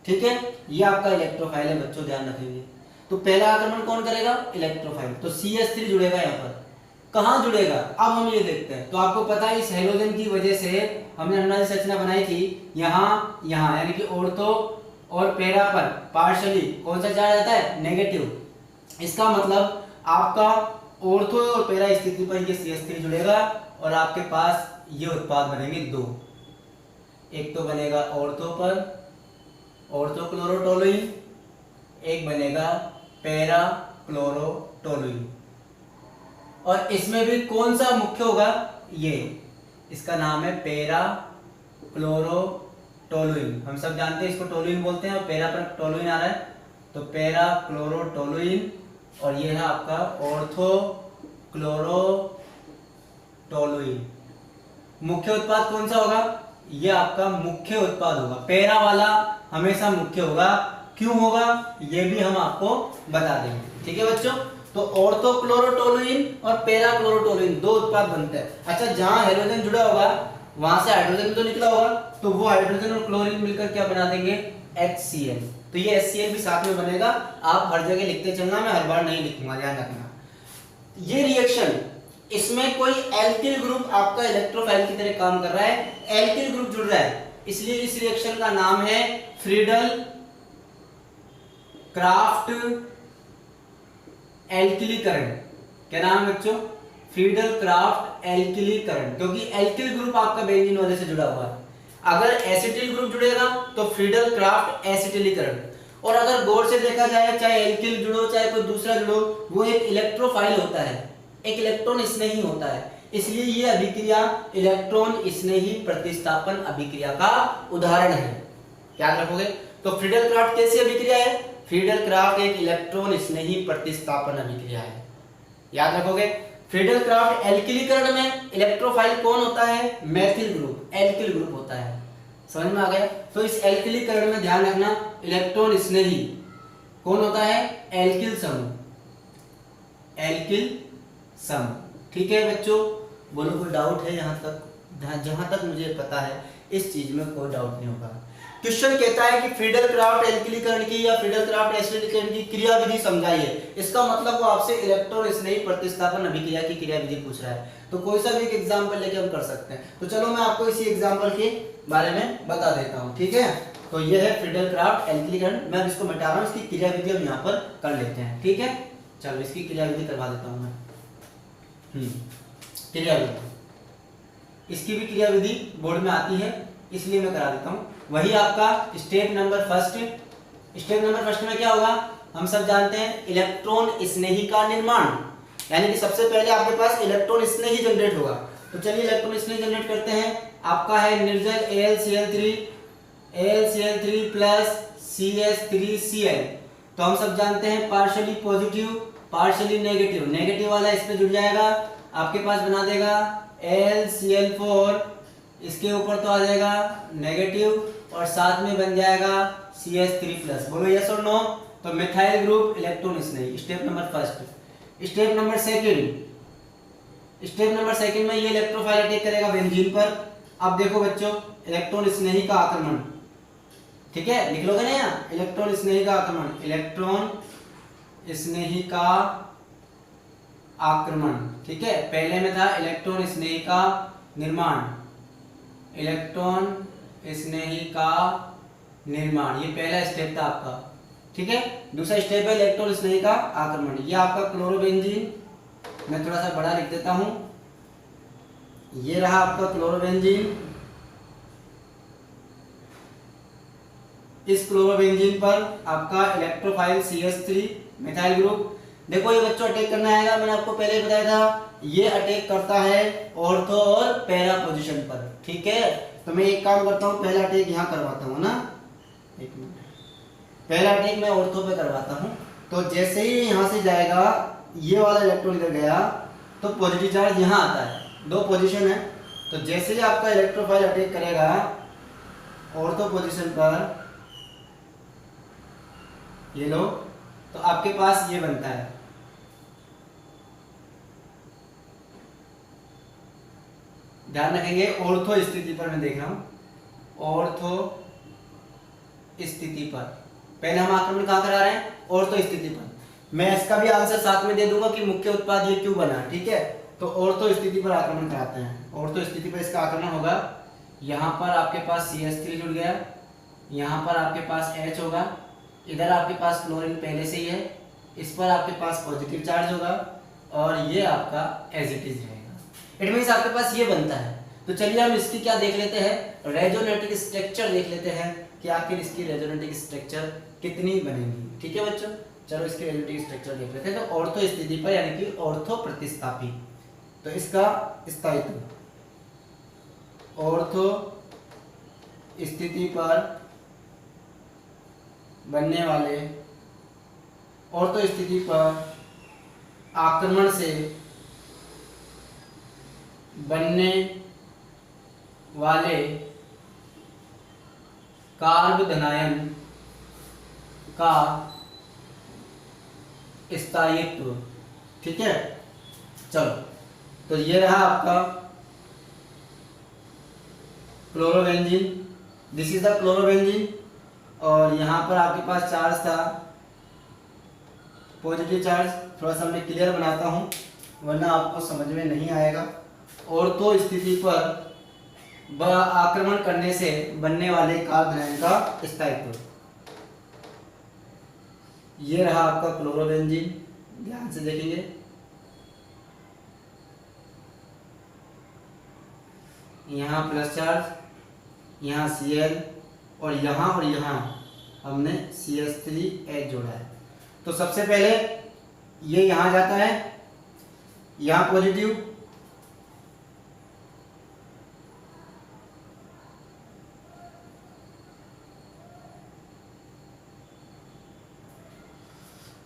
ठीक है, ये आपका इलेक्ट्रोफाइल है बच्चों, ध्यान रखेंगे। तो पहला आक्रमण कौन करेगा, इलेक्ट्रोफाइल। तो CH3 जुड़ेगा यहाँ पर, कहाँ जुड़ेगा अब हम ये देखते हैं। तो आपको पता है इस हेलोजन की वजह से हमने अनुनादी संरचना बनाई थी, यहाँ यहाँ यानी कि ऑर्थो और पैरा पर पार्शियली कौन सा चार्ज आता है, नेगेटिव। इसका मतलब आपका ऑर्थो और पैरा स्थिति पर ये CH3 जुड़ेगा और आपके पास ये उत्पाद बनेंगे दो। एक तो बनेगा ऑर्थो पर ऑर्थो क्लोरोटोलुइन, एक बनेगा पैरा क्लोरोटोलुइन। और इसमें भी कौन सा मुख्य होगा, ये इसका नाम है पैरा क्लोरोटोलुइन। हम सब जानते हैं इसको टोलुइन बोलते हैं और पैरा पर टोलुइन आ रहा है, तो पैरा क्लोरोटोलुइन। और ये है आपका ऑर्थो क्लोरोटोलुइन। मुख्य उत्पाद कौन सा होगा, ये आपका मुख्य उत्पाद होगा। पैरा वाला हमेशा मुख्य होगा, क्यों होगा ये भी हम आपको बता देंगे। ठीक है बच्चों, तो ऑर्थो क्लोरोटोलुइन और पैरा क्लोरोटोलुइन दो उत्पाद बनते हैं। अच्छा, जहां हाइड्रोजन जुड़ा होगा वहां से हाइड्रोजन तो निकला होगा, तो वो हाइड्रोजन और क्लोरीन मिलकर क्या बना देंगे, HCl। तो ये HCl भी साथ में बनेगा। आप हर जगह लिखते चलना, मैं हर बार नहीं लिखूंगा, ध्यान रखना। ये रिएक्शन, इसमें कोई एल्किल ग्रुप आपका इलेक्ट्रोफाइल की तरह काम कर रहा है, एल्किल ग्रुप जुड़ रहा है, इसलिए इस रिएक्शन का नाम है फ्रीडल क्राफ्ट एल्किलीकरण। क्या नाम है बच्चों, फ्रीडल क्राफ्ट एल्किलीकरण, क्योंकि एल्किल ग्रुप आपका बेंजीन वाले से जुड़ा हुआ है। अगर एसिटिल ग्रुप जुड़ेगा तो फ्रीडल क्राफ्ट एसिटिलीकरण। और अगर गौर से देखा जाए, चाहे एल्किल जुड़ो चाहे कोई दूसरा जुड़ो, वो एक इलेक्ट्रोफाइल होता है, एक इलेक्ट्रॉन स्नेही होता है। इसलिए ये अभिक्रिया इलेक्ट्रॉन स्नेही प्रतिस्थापन अभिक्रिया का उदाहरण है, याद रखोगे। तो फ्रीडल क्राफ्ट कैसी अभिक्रिया है, फ्रीडल क्राफ्ट एक इलेक्ट्रॉन स्नेही प्रतिस्थापन अभिक्रिया है, याद रखोगे। फ्रीडल क्राफ्ट एल्किलीकरण में इलेक्ट्रोफाइल कौन होता है, मेथिल ग्रुप, एल्किल ग्रुप होता है। समझ में आ गया। तो इस एल्किलीकरण में ध्यान रखना, इलेक्ट्रॉन स्नेही कौन होता है, एल्किल समूह, एल्किल समूह। ठीक है बच्चों, बोलो कोई डाउट है यहाँ तक, जहां तक मुझे पता है इस चीज में कोई डाउट नहीं होगा। क्वेश्चन कहता है कि फ्रीडल क्राफ्ट एल्किलीकरण की या फ्रीडल क्राफ्ट एसिडिकरण की क्रियाविधि समझाइए। इसका मतलब वो आपसे इलेक्ट्रॉन स्नेही प्रतिस्थापन अभिक्रिया की क्रियाविधि पूछ रहा है। तो कोई सा भी एक एग्जांपल लेके हम कर सकते हैं। तो चलो मैं आपको इसी एग्जांपल के बारे में बता देता हूँ, ठीक है। तो ये है फ्रीडल क्राफ्ट एल्किलीकरण, मैं इसको मिटा रहा हूँ, इसकी क्रियाविधि हम यहाँ पर कर लेते हैं, ठीक है। चलो इसकी क्रियाविधि करवा देता हूँ मैं। क्रियाविधि, इसकी भी क्रियाविधि बोर्ड में आती है, इसलिए मैं करा देता हूँ। वही आपका step number first. Step number first में क्या होगा, हम सब जानते हैं, इलेक्ट्रॉन स्नेही का निर्माण, यानी कि सबसे पहले आपके पास इलेक्ट्रॉन स्नेही जनरेट होगा। तो चलिए इलेक्ट्रॉन स्नेही जनरेट करते हैं। आपका है निर्जल AlCl3 प्लस CH3Cl। तो हम सब जानते हैं partially positive partially negative, negative वाला इस पे जुड़ जाएगा, आपके पास बना देगा AlCl4, इसके ऊपर तो आ जाएगा नेगेटिव और साथ में बन जाएगा CH3+। बोलो यस और नो। तो मिथाइल ग्रुप इलेक्ट्रॉन स्नेही, step number first. Step number second, step number second में ये इलेक्ट्रोफाइल अटैक करेगा बेंजीन पर। अब देखो बच्चों, इलेक्ट्रॉन स्नेही का आक्रमण, ठीक है, लिख लोगे ना यहाँ, इलेक्ट्रॉन स्नेही का आक्रमण, इलेक्ट्रॉन स्नेही का आक्रमण, ठीक है। पहले में था इलेक्ट्रॉन स्नेही का निर्माण, इलेक्ट्रॉन स्नेही का निर्माण, ये पहला स्टेप था आपका, ठीक है। दूसरा स्टेप है इलेक्ट्रॉन स्नेही का आक्रमण। ये आपका क्लोरोबेंजीन, मैं थोड़ा सा बड़ा लिख देता हूं, ये रहा आपका क्लोरोबेंजीन, इस क्लोरोबेंजीन पर आपका इलेक्ट्रोफाइल CH3 मिथाइल ग्रुप। देखो ये बच्चों अटैक करना आएगा, मैंने आपको पहले ही बताया था, ये अटैक करता है ऑर्थो और पैरा पोजीशन पर, ठीक है। तो मैं एक काम करता हूँ, पहला अटैक यहाँ करवाता हूँ ना, एक मिनट, पहला अटैक मैं ऑर्थो पे करवाता हूँ। तो जैसे ही यहाँ से जाएगा, ये वाला इलेक्ट्रॉन इधर गया तो पॉजिटिव चार्ज यहाँ आता है, दो पोजीशन है। तो जैसे ही आपका इलेक्ट्रोफाइल अटैक करेगा ऑर्थो पोजीशन पर, ये लो, तो आपके पास ये बनता है, ध्यान रखेंगे ऑर्थो स्थिति पर मैं देख रहा हूं, ऑर्थो स्थिति पर पहले हम आक्रमण कहां करा रहे हैं, ऑर्थो स्थिति पर। मैं इसका भी आंसर साथ में दे दूंगा कि मुख्य उत्पाद ये क्यों बना, ठीक है। तो ऑर्थो स्थिति पर आक्रमण कराते हैं, ऑर्थो स्थिति पर इसका आक्रमण होगा, यहाँ पर आपके पास CH3 जुड़ गया, यहाँ पर आपके पास H होगा, इधर आपके पास क्लोरीन पहले से ही है, इस पर आपके पास पॉजिटिव चार्ज होगा और ये आपका एज इट इज रहेगा। इट मींस आपके पास ये बनता है। तो चलिए हम इसकी क्या देख लेते हैं, रेजोनेटिक स्ट्रक्चर देख लेते हैं कि आखिर इसकी रेजोनेटिक स्ट्रक्चर कितनी बनेगी, ठीक है बच्चों। चलो इसकी रेजोनेटिक स्ट्रक्चर देख लेते हैं। तो ऑर्थो स्थिति पर यानी कि ऑर्थो प्रतिस्थापी, तो इसका स्थायित्व, ऑर्थो स्थिति पर बनने वाले, ऑर्थो स्थिति पर आक्रमण से बनने वाले कार्ब धनायन का स्थायित्व, ठीक है। चलो तो ये रहा आपका chlorobenzene, this is the chlorobenzene, और यहाँ पर आपके पास चार्ज था पॉजिटिव चार्ज। थोड़ा सा मैं क्लियर बनाता हूँ वरना आपको समझ में नहीं आएगा। ऑर्थो स्थिति पर आक्रमण करने से बनने वाले कार्ब धनायन का स्थायित्व, ये रहा आपका क्लोरोबेंजीन, ध्यान से देखेंगे। यहाँ प्लस चार्ज, यहाँ Cl, और यहाँ हमने CH3H जोड़ा है। तो सबसे पहले ये यहाँ जाता है, यहाँ पॉजिटिव,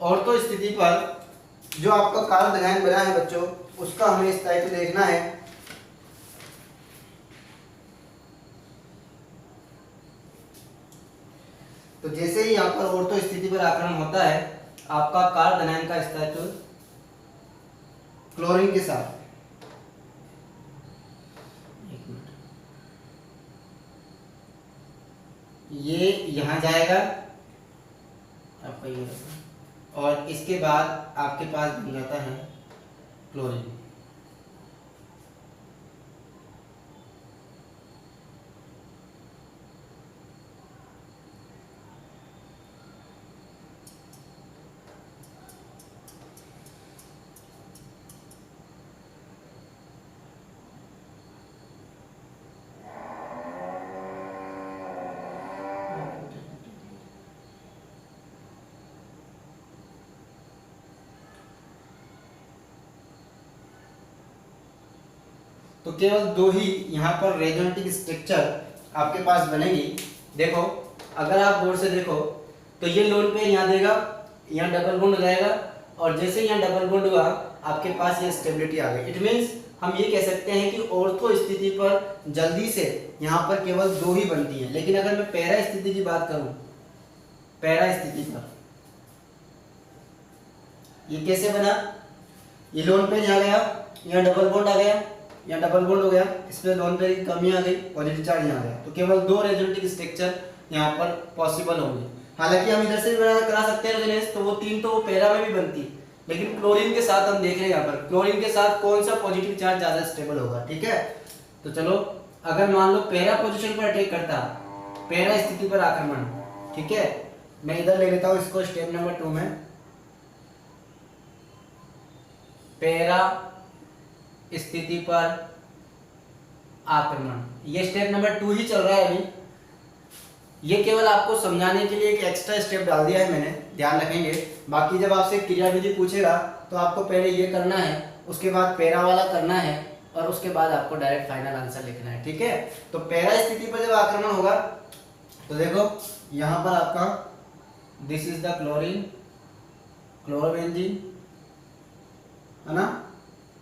ऑर्थो स्थिति पर जो आपका कार्ब धनायन बना है बच्चों, उसका हमें स्थायित्व देखना है। तो जैसे ही यहाँ पर ऑर्थो स्थिति पर आक्रमण होता है, आपका कार्ब धनायन का स्थायित्व क्लोरीन के साथ, ये यहाँ जाएगा आपका ये, और इसके बाद आपके पास बन जाता है क्लोरीन। तो केवल दो ही यहाँ पर रेजोनेटिक स्ट्रक्चर आपके पास बनेगी। देखो अगर आप गौर से देखो तो ये लोन पेयर यहाँ देगा, यहाँ डबल बॉन्ड हो जाएगा, और जैसे यहाँ डबल बॉन्ड हुआ आपके पास ये स्टेबिलिटी आ गई। इट मींस हम ये कह सकते हैं कि ऑर्थो स्थिति पर जल्दी से यहाँ पर केवल दो ही बनती है। लेकिन अगर मैं पैरा स्थिति की बात करूं, पैरा स्थिति पर ये कैसे बना, ये लोन पेयर यहाँ गया, यहाँ डबल बॉन्ड आ गया, यहाँ डबल बॉन्ड हो गया, इसमें लोन पेयर की कमी आ गई, पॉजिटिव चार्ज यहाँ आ गया। तो केवल दो रेजोनेटिक स्ट्रक्चर यहाँ पर पॉसिबल होंगे। हालांकि हम इधर से भी करा सकते हैं रेजोनेंस, तो वो तीन तो वो पैरा में भी बनती, लेकिन क्लोरीन के साथ हम देख रहे हैं यहाँ पर क्लोरीन के साथ कौन सा पॉजिटिव चार्ज ज्यादा स्टेबल होगा, ठीक है। तो चलो अगर मान लो पैरा पोजीशन पर अटैक करता, पैरा स्थिति पर आक्रमण, ठीक है, मैं इधर ले लेता हूँ इसको स्टेप नंबर 2 में, पैरा स्थिति पर आक्रमण, ये स्टेप नंबर 2 ही चल रहा है अभी। ये केवल आपको समझाने के लिए एक एक्स्ट्रा स्टेप डाल दिया है मैंने, ध्यान रखेंगे। बाकी जब आपसे क्रियाविधि पूछेगा तो आपको पहले ये करना है, उसके बाद पैरा वाला करना है, और उसके बाद आपको डायरेक्ट फाइनल आंसर लिखना है, ठीक है। तो पैरा स्थिति पर जब आक्रमण होगा तो देखो यहाँ पर आपका this is the chlorine, chlorobenzene, है ना,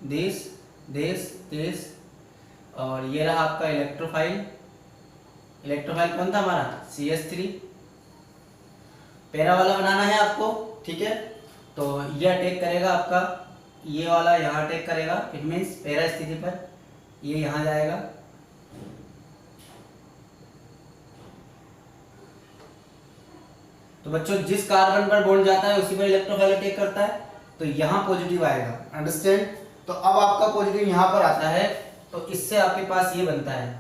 दिस दिस, और ये रहा आपका इलेक्ट्रोफाइल। इलेक्ट्रोफाइल कौन था हमारा, CH3। पैरा वाला बनाना है आपको, ठीक है। तो ये अटैक करेगा आपका, ये वाला यहाँ अटैक करेगा, इट मीन्स पैरा स्थिति पर ये यहाँ जाएगा, तो बच्चों जिस कार्बन पर बॉन्ड जाता है उसी पर इलेक्ट्रोफाइल अटैक करता है, तो यहाँ पॉजिटिव आएगा, अंडरस्टैंड। तो अब आपका पॉजिटिव यहाँ पर आता है, तो इससे आपके पास ये बनता है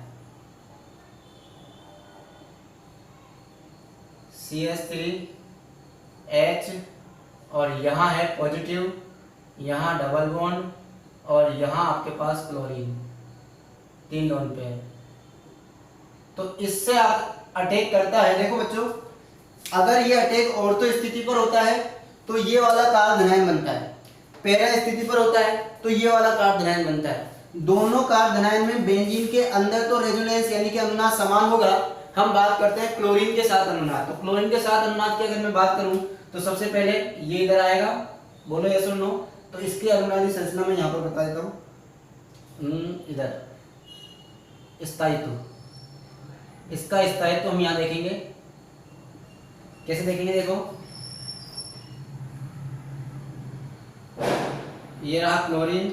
CH3H, और यहाँ है पॉजिटिव, यहाँ डबल बॉन्ड, और यहाँ आपके पास क्लोरीन, 3 लोन पे है। तो इससे आप अटैक करता है। देखो बच्चों, अगर ये अटैक ऑर्थो स्थिति पर होता है तो ये वाला कार्ब धनायन बनता है, पैरा स्थिति पर होता है तो ये वाला कार्ब धनायन बनता है। दोनों कार्ब धनायन में बेंजीन के अंदर तो रेजोनेंस यानी कि अनुनाद समान होगा। हम बात करते हैं क्लोरीन के साथ अनुनाद। तो क्लोरीन के साथ अनुनाद की अगर मैं बात करूं तो सबसे पहले ये इधर आएगा, बोलो यस और नो। तो इसकी अनुनादी संरचना में यहाँ पर बता देता हूँ, इधर स्थायित्व, इसका स्थायित्व हम यहाँ देखेंगे, कैसे देखेंगे, देखो ये रहा क्लोरीन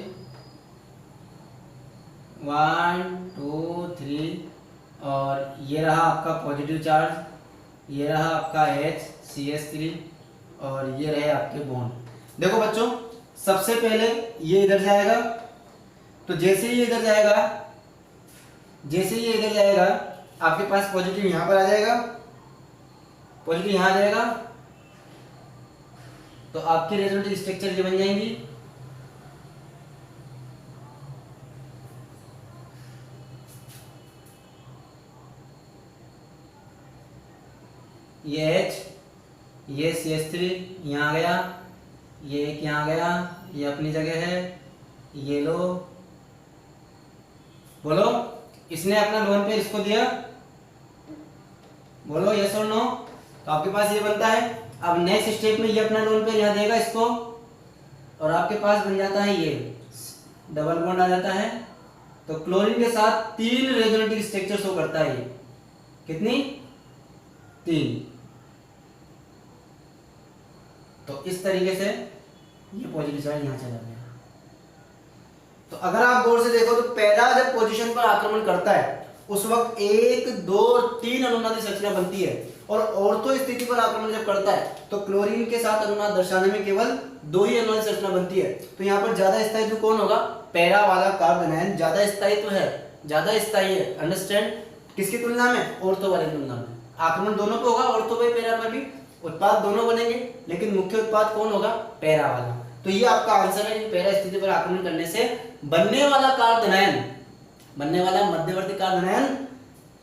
1 2 3, और ये रहा आपका पॉजिटिव चार्ज, ये रहा आपका H CH3, और ये रहे आपके बॉन्ड। देखो बच्चों, सबसे पहले ये इधर जाएगा, तो जैसे ही इधर जाएगा, जैसे ही इधर जाएगा आपके पास पॉजिटिव यहाँ पर आ जाएगा, पॉजिटिव यहाँ आ जाएगा, तो आपकी रेजोनेटिव स्ट्रक्चर ये बन जाएंगी। ये H, ये CH3 यहाँ गया, ये एक यहाँ गया, ये अपनी जगह है, ये लो, बोलो इसने अपना लोन पे इसको दिया, बोलो यस और नो। तो आपके पास ये बनता है। अब नेक्स्ट स्टेप में ये अपना लोन पे यहाँ देगा इसको, और आपके पास बन जाता है ये डबल बॉन्ड आ जाता है। तो क्लोरीन के साथ 3 रेजोनेटिव स्ट्रक्चर शो करता है ये, कितनी, 3। तो इस तरीके से ये पॉजिटिव चार्ज यहाँ चला गया। तो अगर आप गौर से देखो तो पैरा जब पोजीशन पर आक्रमण करता है उस वक्त 1 2 3 अनुनादी संरचना बनती है, और ऑर्थो स्थिति पर आक्रमण जब करता है तो क्लोरीन के साथ अनुनाद दर्शाने में केवल 2 ही अनुनादी संरचना बनती है। तो यहाँ पर ज्यादा स्थायित्व कौन होगा, पैरा वाला कार्ब आयन ज्यादा स्थायित्व है, ज्यादा स्थायी है, अंडरस्टैंड। किसकी तुलना में, ऑर्थो वाले तुलना में। आक्रमण दोनों पे होगा, ऑर्थो पे पैरा पर भी, उत्पाद दोनों बनेंगे, लेकिन मुख्य उत्पाद कौन होगा, पैरा वाला। तो ये आपका आंसर है कि पैरा स्थिति पर आक्रमण करने से बनने वाला कार्ब धनायन, बनने वाला मध्यवर्ती कार्ब धनायन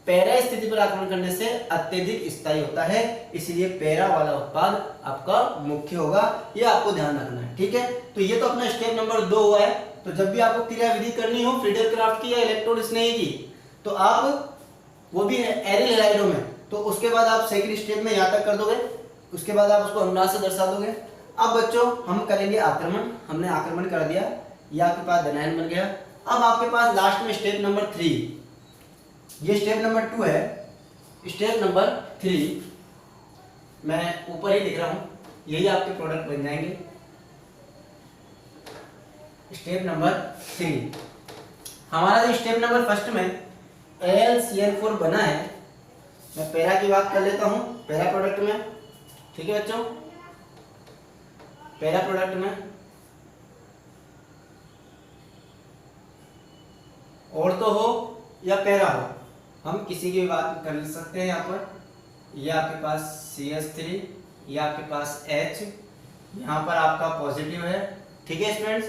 पैरा स्थिति पर आक्रमण करने से अत्यधिक स्थायी होता है, इसलिए पैरा वाला उत्पाद आपका मुख्य होगा। ये आपको ध्यान रखना है, ठीक है। तो ये तो अपना स्टेप नंबर 2 हुआ है। तो जब भी आपको क्रियाविधि करनी हो फ्रीडरक्राफ्ट की या इलेक्ट्रोड स्नेही की, तो आप वो भी एरिल हैलाइडो में, तो उसके बाद आप सेकंड स्टेप में यहाँ तक कर दोगे, उसके बाद आप उसको अनुनाद से दर्शा दोगे। अब बच्चों हम करेंगे आक्रमण। हमने आक्रमण कर दिया, ये आपके पास धनायन बन गया। अब आपके पास लास्ट में स्टेप नंबर 3, ये स्टेप नंबर 2 है। स्टेप नंबर 3 मैं ऊपर ही लिख रहा हूं, यही आपके प्रोडक्ट बन जाएंगे। स्टेप नंबर 3 हमारा जो स्टेप नंबर फर्स्ट में AlCl4 बना है, मैं पैरा की बात कर लेता हूं, पैरा प्रोडक्ट में, ठीक है बच्चों। पैरा प्रोडक्ट में और तो हो या पैरा हो, हम किसी की भी बात कर सकते हैं। यहाँ पर ये आपके पास CH3, ये आपके पास H, यहाँ पर आपका पॉजिटिव है, ठीक है स्टूडेंट्स,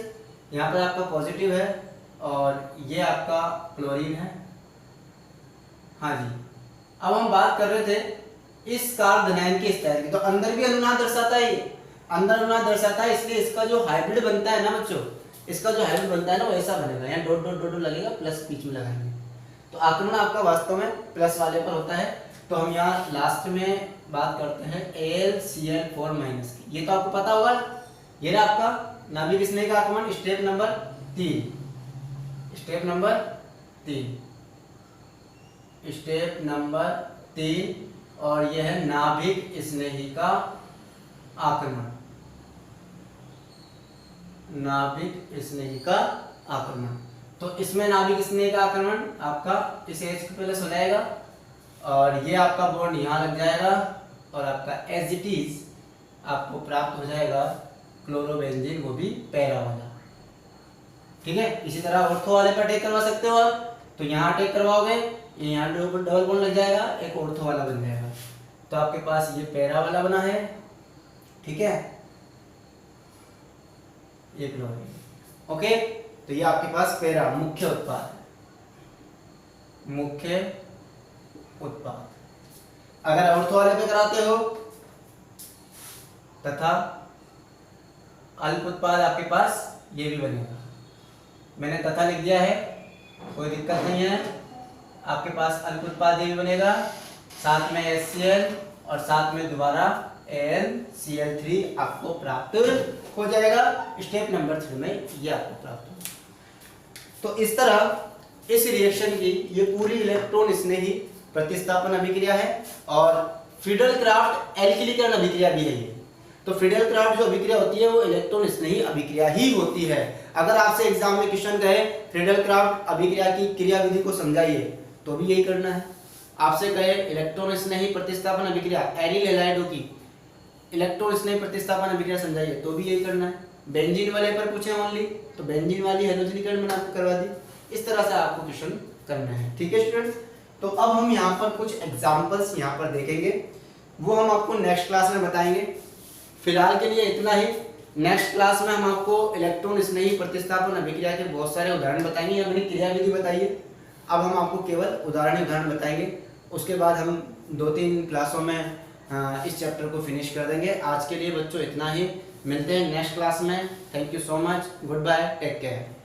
यहाँ पर आपका पॉजिटिव है, और ये आपका क्लोरीन है। हाँ जी, अब हम बात कर रहे थे इस कार धनायन के इस तरह की, तो अंदर भी अनुनाद दर्शाता है, अंदर अनुनाद दर्शाता है, इसलिए इसका जो हाइब्रिड बनता है ना बच्चों, इसका जो हाइब्रिड बनता है ना वो ऐसा बनेगा, यहाँ डॉट डॉट डॉट लगेगा, प्लस बीच में लगाएंगे, तो आक्रमण आपका वास्तव में प्लस वाले पर होता है। तो हम यहाँ लास्ट में बात करते हैं AlCl4 माइनस की, ये तो आपको पता होगा, ये रहा आपका नाभिक स्नेह का आक्रमण, step number 3, step number 3, step number 3, और यह है नाभिक स्नेही का आक्रमण, नाभिक स्नेही का आक्रमण। तो इसमें नाभिक स्नेही का आक्रमण आपका इस H प्लस हो जाएगा, और ये आपका बॉन्ड यहाँ लग जाएगा, और आपका एज इट इज आपको प्राप्त हो जाएगा क्लोरोबेंजीन, वो भी पैरा वाला, ठीक है। इसी तरह ऑर्थो वाले पर अटैक करवा सकते हो आप, तो यहाँ अटैक करवाओगे, ये यहाँ डबल बॉन्ड लग जाएगा, एक ऑर्थो वाला बन जाएगा, तो आपके पास ये पैरा वाला बना है, ठीक है, ये क्लोरीन, ओके। तो ये आपके पास पैरा मुख्य उत्पाद है, मुख्य उत्पाद। अगर ऑर्थो वाले पे कराते हो तथा अल्प उत्पाद आपके पास ये भी बनेगा, मैंने तथा लिख दिया है, कोई दिक्कत नहीं है, आपके पास अल्प उत्पाद ये भी बनेगा, साथ में HCl और साथ में दोबारा AlCl3 आपको प्राप्त हो जाएगा, स्टेप नंबर 3 में ये आपको प्राप्त होगा। तो इस तरह इस रिएक्शन की ये पूरी इलेक्ट्रॉन स्नेही प्रतिस्थापन अभिक्रिया है, और फ्रीडल-क्राफ्ट एल्किलीकरण अभिक्रिया भी है ये। तो फ्रीडल-क्राफ्ट जो अभिक्रिया होती है वो इलेक्ट्रॉन स्नेही अभिक्रिया ही होती है। अगर आपसे एग्जाम में क्वेश्चन कहे फ्रीडल-क्राफ्ट अभिक्रिया की क्रिया विधि को समझाइए, तो भी यही करना है। आपसे कहे इलेक्ट्रॉन स्नेही प्रतिस्थापन अभिक्रिया एरिल हैलाइडों की इलेक्ट्रॉन स्नेही प्रतिस्थापन अभिक्रिया समझाइए, तो भी यही करना है। बेंजीन वाले पर पूछे ओनली, तो बेंजीन वाली हैलोजनीकरण मैंने आपको करवा दी, इस तरह से आपको क्वेश्चन करना है, ठीक है स्टूडेंट्स। तो अब हम यहाँ पर कुछ एग्जाम्पल्स यहाँ पर देखेंगे, वो हम आपको नेक्स्ट क्लास में बताएंगे। फिलहाल के लिए इतना ही, नेक्स्ट क्लास में हम आपको इलेक्ट्रॉन स्नेही प्रतिस्थापन अभिक्रिया के बहुत सारे उदाहरण बताएंगे, अपनी क्रिया विधि बताइए। अब हम आपको केवल उदाहरण बताएंगे, उसके बाद हम 2-3 क्लासों में इस चैप्टर को फिनिश कर देंगे। आज के लिए बच्चों इतना ही, मिलते हैं नेक्स्ट क्लास में। Thank you so much, goodbye, take care.